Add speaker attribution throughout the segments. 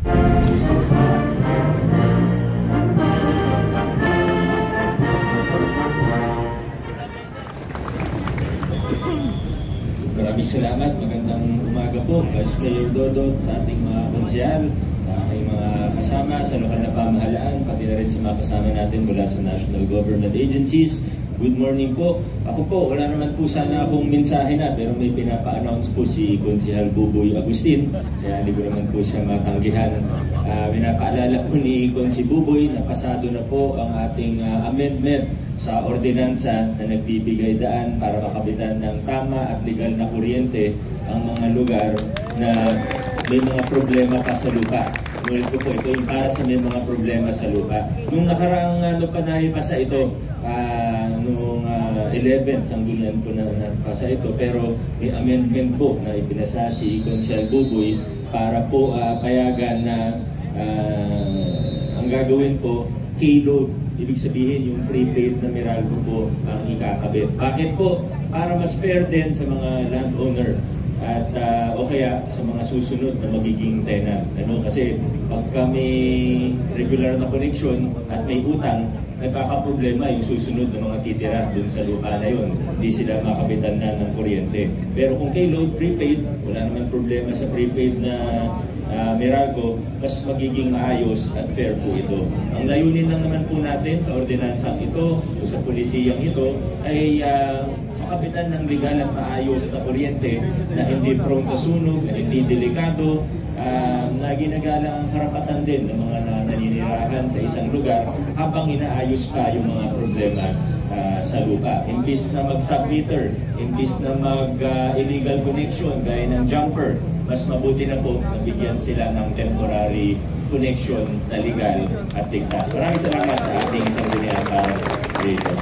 Speaker 1: Maraming salamat. Magandang umaga po, Vice Mayor Dodot, sa ating mga konsehal, sa ating mga kasama sa lokal na pamahalaan, pati na rin sa mga kasama natin mula sa national government agencies. Good morning po. Ako po, wala naman po sana akong mensahe na, pero may pinapa-announce po si Konsehal Buboy Agustin, kaya hindi ko naman po siya matanggihan. Pinapaalala po ni Konsi Buboy na pasado na po ang ating amendment sa ordinansa na nagbibigay daan para makabitan ng tama at legal na kuryente ang mga lugar na may mga problema pa sa lupa. Ngunit po ito yung para sa may mga problema sa lupa. Nung nakaraang panahipasa ito, noong 11, sanggulan po na napasa ito, pero may amendment po na ipinasa si Konsehal Buboy para po payagan na ang gagawin po, K-load. Ibig sabihin yung prepaid na Meralco po ang ikakabit. Bakit po? Para mas fair din sa mga landowner at o kaya sa mga susunod na magiging tenant. Kasi pagka may regular na connection at may utang, nagkakaproblema yung susunod na mga titira dun sa lupa na yun. Hindi sila makabitan na ng kuryente. Pero kung K-load prepaid, wala naman problema sa prepaid na Meralco, mas magiging maayos at fair po ito. Ang layunin lang naman po natin sa ordinansang ito o sa pulisiyang ito ay makabitan ng legal at maayos na kuryente na hindi prone sa sunog, na hindi delikado, na ginagalang ang karapatan din ng mga naninirahan sa isang lugar habang inaayos pa yung mga problema sa lupa. Imbis na mag-submeter, imbis na mag-illegal connection gaya ng jumper, mas mabuti na po nabigyan sila ng temporary connection na legal at ligtas. Maraming salamat sa ating sangguniang radio.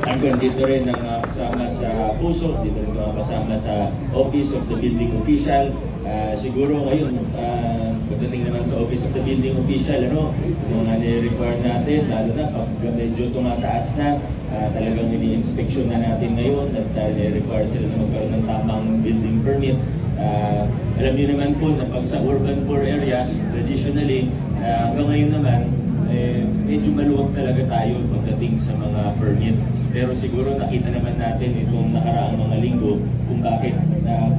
Speaker 1: Hanggang dito rin ang kasama sa puso, dito rin ang kasama sa Office of the Building Official. Siguro ngayon, pagdating naman sa Office of the Building Official, mga nire-require natin, lalo na pag medyo tumataas na, talagang ini-inspection na natin ngayon at nire-require sila na magkaroon ng tamang building permit. Alam niyo naman po na pag sa urban poor areas, traditionally, hanggang ngayon naman, medyo maluwag talaga tayo pagdating sa mga permit. Pero siguro nakita naman natin itong nakaraang mga linggo kung bakit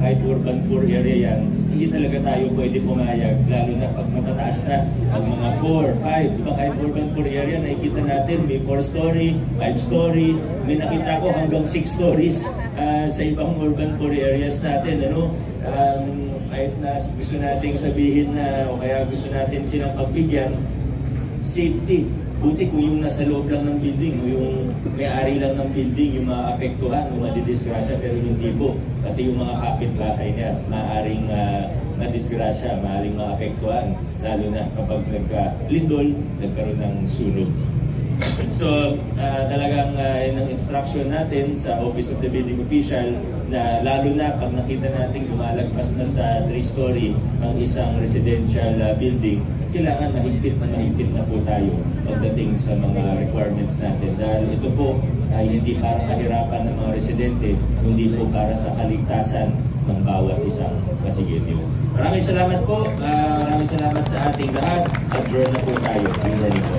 Speaker 1: kahit urban poor area yan, hindi talaga tayo pwede pumayag, lalo na pag matataas na, pag mga 4, 5, diba kahit urban poor area, nakikita natin may 4-story, 5-story, may nakita ko hanggang 6 stories sa ibang urban poor areas natin. Kahit na gusto nating sabihin na o kaya gusto natin silang pagbigyan, safety. Buti kung yung nasa loob lang ng building, yung may-ari lang ng building, yung maapektuhan, yung madidisgrasya, pero hindi po. Pati yung mga kapitbahay niya, maaaring madisgrasya, maaaring maapektuhan. Lalo na kapag nagka-lindol, nagkaroon ng sunog. So, talagang ng instruction natin sa Office of the Building Official na lalo na pag nakita natin lumalagpas na sa 3-story ng isang residential building, kailangan mahigpit na po tayo pagdating sa mga requirements natin. Dahil ito po ay hindi para kahirapan ng mga residente, kundi po para sa kaligtasan ng bawat isang residente. Maraming salamat po. Maraming salamat sa ating lahat. Adjourn na po tayo. Good morning po.